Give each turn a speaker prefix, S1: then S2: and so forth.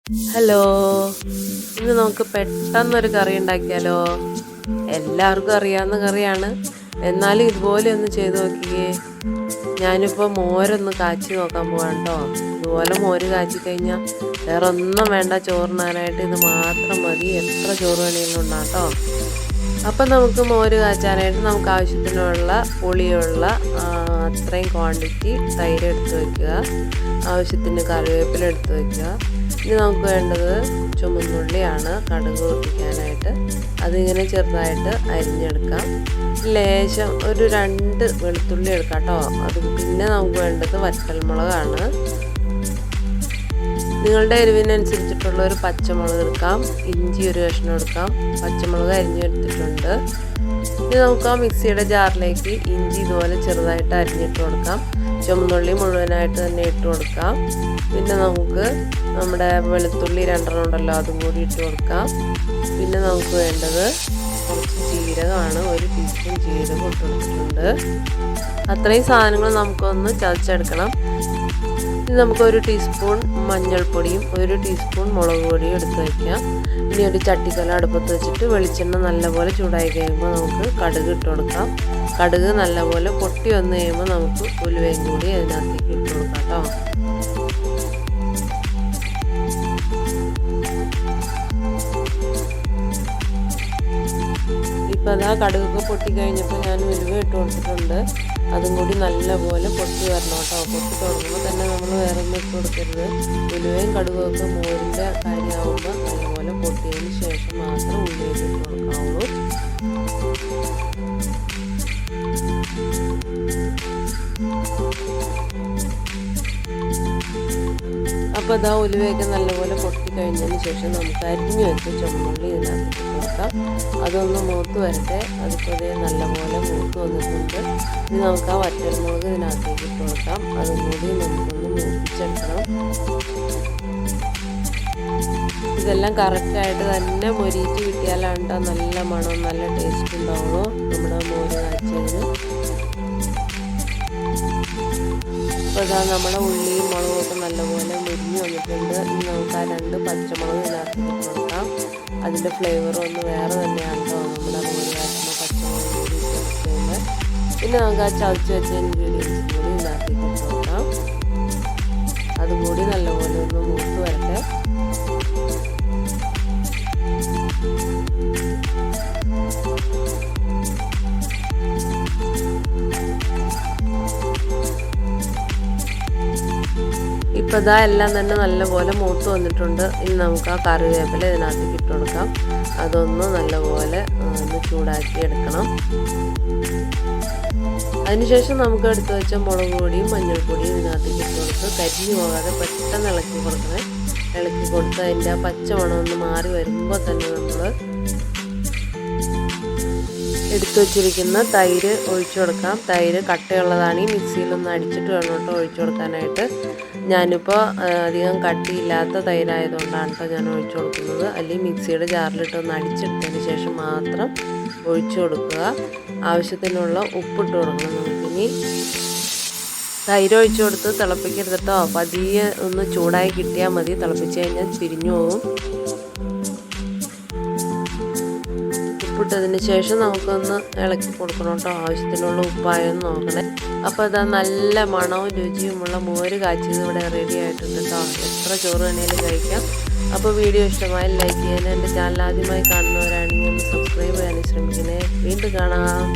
S1: Hello, ഇന്ന് നമുക്ക് പെട്ടെന്നൊരു കറി ഉണ്ടാക്കിയാലോ? എല്ലാവർക്കും അറിയാവുന്ന കറിയാണ്, എന്നാലും ഇതുപോലെ ഒന്ന് ചെയ്ത് നോക്കിയേ. ഞാനിപ്പോൾ മോരൊന്ന് കാച്ചി നോക്കാൻ പോവാണ് കേട്ടോ. ഇതുപോലെ മോര് കാച്ചി കഴിഞ്ഞാൽ വേറെ ഒന്നും വേണ്ട, ചോറിനാനായിട്ട് ഇത് മാത്രം മതി. എത്ര ചോറ് വേണമെങ്കിലും ഉണ്ടാട്ടോ. അപ്പം നമുക്ക് മോര് കാച്ചാനായിട്ട് നമുക്ക് ആവശ്യത്തിനുള്ള പുളിയുള്ള അത്രയും ക്വാണ്ടിറ്റി തൈര് എടുത്ത് വയ്ക്കുക. ആവശ്യത്തിന് കറിവേപ്പില എടുത്ത് വയ്ക്കുക. ഇനി നമുക്ക് വേണ്ടത് ചുമന്നുള്ളിയാണ്, കടുക് പൊട്ടിക്കാനായിട്ട്. അതിങ്ങനെ ചെറുതായിട്ട് അരിഞ്ഞെടുക്കാം. ലേശം ഒരു 2 വെളുത്തുള്ളി എടുക്കാം കേട്ടോ. അത് പിന്നെ നമുക്ക് വേണ്ടത് വറ്റൽമുളകാണ്. നിങ്ങളുടെ എരിവിനനുസരിച്ചിട്ടുള്ള ഒരു പച്ചമുളക് എടുക്കാം. ഇഞ്ചി ഒരു കഷ്ണം എടുക്കാം. പച്ചമുളക് അരിഞ്ഞെടുത്തിട്ടുണ്ട്. ഇനി നമുക്ക് ആ മിക്സിയുടെ ജാറിലേക്ക് ഇഞ്ചി ഇതുപോലെ ചെറുതായിട്ട് അരിഞ്ഞിട്ട് കൊടുക്കാം. ചുമന്നുള്ളി മുഴുവനായിട്ട് തന്നെ ഇട്ട് കൊടുക്കാം. പിന്നെ നമുക്ക് നമ്മുടെ വെളുത്തുള്ളി 2 ഉണ്ടല്ലോ, അതും കൂടി ഇട്ട് കൊടുക്കാം. പിന്നെ നമുക്ക് വേണ്ടത് കുറച്ച് ജീരകമാണ്. 1 ടീസ്പൂൺ ജീരകം ഇട്ട് കൊടുത്തിട്ടുണ്ട്. അത്രയും സാധനങ്ങൾ നമുക്കൊന്ന് ചതച്ചെടുക്കണം. ഇനി നമുക്ക് 1 ടീസ്പൂൺ മഞ്ഞൾപ്പൊടിയും 1 ടീസ്പൂൺ മുളക് പൊടിയും എടുത്ത് വയ്ക്കാം. ഇനി ഒരു ചട്ടിക്കല അടുപ്പത്ത് വെച്ചിട്ട് വെളിച്ചെണ്ണ നല്ലപോലെ ചൂടായി കഴിയുമ്പോൾ നമുക്ക് കടുക് ഇട്ട് കൊടുക്കാം. കടുക് നല്ലപോലെ പൊട്ടി വന്ന് കഴിയുമ്പോൾ നമുക്ക് ഉലുവയും കൂടി അതിനകത്തേക്ക് ഇട്ട് കൊടുക്കാം കേട്ടോ. ഇപ്പോൾ അതാ കടുകൊക്കെ പൊട്ടി കഴിഞ്ഞപ്പോൾ ഞാൻ ഉലുവ ഇട്ട് കൊടുത്തിട്ടുണ്ട്. അതും കൂടി നല്ലപോലെ പൊട്ടി വരണം കേട്ടോ. പൊട്ടി തുടങ്ങുമ്പോൾ തന്നെ നമ്മൾ വേറെ ഒന്നും ഇട്ട് കൊടുക്കരുത്. ഉലുവയും കടുകൊക്കെ മോരിൻ്റെ കാര്യമാകുമ്പോൾ നല്ലപോലെ പൊട്ടിയതിന് ശേഷം മാത്രം ഉള്ളിലേക്ക് ഇട്ട് കൊടുക്കാവുള്ളൂ. അപ്പോൾ അതാ ഉലുവയൊക്കെ നല്ലപോലെ പൊട്ടി കഴിഞ്ഞതിന് ശേഷം നമുക്ക് അരിഞ്ഞു വെച്ച് ചുമന്നുള്ളി ഇതിനകത്ത് ഇട്ട് കൊടുക്കാം. അതൊന്ന് മൂത്ത് വരട്ടെ. അതിപ്പോൾ അതേ നല്ലപോലെ മൂത്ത് വന്നിട്ടുണ്ട്. ഇനി നമുക്ക് ആ വറ്റൽമുളക് ഇതിനകത്തേക്ക് ഇട്ട് കൊടുക്കാം. അതും കൂടി നമുക്കൊന്ന് മൂപ്പിച്ചെടുക്കണം. ഇതെല്ലാം കറക്റ്റായിട്ട് തന്നെ മൊരിയിട്ട് കിട്ടിയാലാണ് നല്ല മണം, നല്ല ടേസ്റ്റ് ഉണ്ടാവുള്ളൂ നമ്മുടെ മോര് കാച്ചിയതിന്. അപ്പോൾ ഇതാ നമ്മുടെ ഉള്ളിയും മുളകും ഒക്കെ നല്ലപോലെ മുരിഞ്ഞ് വന്നിട്ടുണ്ട്. ഇനി നമുക്ക് ആ 2 പച്ചമുളക് ഇതിനകത്ത് ഇട്ട് കൊടുക്കാം. അതിൻ്റെ ഫ്ലേവർ ഒന്ന് വേറെ തന്നെയാണ് കേട്ടോ, നമ്മുടെ മോര് കാച്ചുമ്പോൾ പച്ചമുളക് കൂടി ഇട്ട് കഴിയുമ്പോൾ. പിന്നെ നമുക്ക് ആ ചതച്ച് വെച്ച ഇൻഗ്രീഡിയൻസും കൂടി ഇതിനകത്തേക്ക് ഇട്ട് കൊടുക്കാം. അതുകൂടി നല്ലപോലെ ഒന്ന് മൂത്ത് വരട്ടെ. ഇപ്പോൾ ഇതാ എല്ലാം തന്നെ നല്ലപോലെ മൂത്ത് വന്നിട്ടുണ്ട്. ഇനി നമുക്ക് ആ കറിവേപ്പില ഇതിനകത്തേക്ക് ഇട്ട് കൊടുക്കാം. അതൊന്ന് നല്ലപോലെ ഒന്ന് ചൂടാക്കി എടുക്കണം. അതിനുശേഷം നമുക്ക് എടുത്തു വെച്ച മുളക് പൊടിയും മഞ്ഞൾപ്പൊടിയും ഇതിനകത്തേക്ക് ഇട്ട് കൊടുത്ത് കരിഞ്ഞു പോകാതെ പെട്ടെന്ന് ഇളക്കി കൊടുക്കണേ. ഇളക്കി കൊടുത്ത് അതിൻ്റെ ആ പച്ചമണം ഒന്ന് മാറി വരുമ്പോൾ തന്നെ നമ്മൾ എടുത്തു വച്ചിരിക്കുന്ന തൈര് ഒഴിച്ചു കൊടുക്കാം. തൈര് കട്ടയുള്ളതാണ്. ഈ മിക്സിയിലൊന്ന് അടിച്ചിട്ട് വേണം കേട്ടോ ഒഴിച്ചു കൊടുക്കാനായിട്ട്. ഞാനിപ്പോൾ അധികം കട്ടിയില്ലാത്ത തൈരായതുകൊണ്ടാണ് കേട്ടോ ഞാൻ ഒഴിച്ചു കൊടുക്കുന്നത്. അല്ലെങ്കിൽ മിക്സിയുടെ ജാറിലിട്ടൊന്ന് അടിച്ചെടുത്തതിന് ശേഷം മാത്രം ഒഴിച്ചു കൊടുക്കുക. ആവശ്യത്തിനുള്ള ഉപ്പിട്ട് കൊടുക്കണം. നമുക്കിനി തൈര് ഒഴിച്ചു കൊടുത്ത് തിളപ്പിക്കരുത് കേട്ടോ. പതിയെ ഒന്ന് ചൂടായി കിട്ടിയാൽ മതി. തിളപ്പിച്ച് കഴിഞ്ഞാൽ പിരിഞ്ഞു പോകും. ഉപ്പിട്ടതിന് ശേഷം നമുക്കൊന്ന് ഇളക്കി കൊടുക്കണം കേട്ടോ. ആവശ്യത്തിനുള്ള ഉപ്പായൊന്ന് നോക്കണേ. അപ്പോൾ അതാ നല്ല മണവും രുചിയുമുള്ള മോര് കാച്ചിയത് ഇവിടെ റെഡി ആയിട്ടുണ്ട് കേട്ടോ. എത്ര ചോറ് വേണേലും കഴിക്കാം. അപ്പോൾ വീഡിയോ ഇഷ്ടമായി ലൈക്ക് ചെയ്യാനും എൻ്റെ ചാനൽ ആദ്യമായി കാണുന്നവരാണെങ്കിൽ ഒന്ന് സബ്സ്ക്രൈബ് ചെയ്യാനും ശ്രമിക്കണേ. വീണ്ടും കാണാം.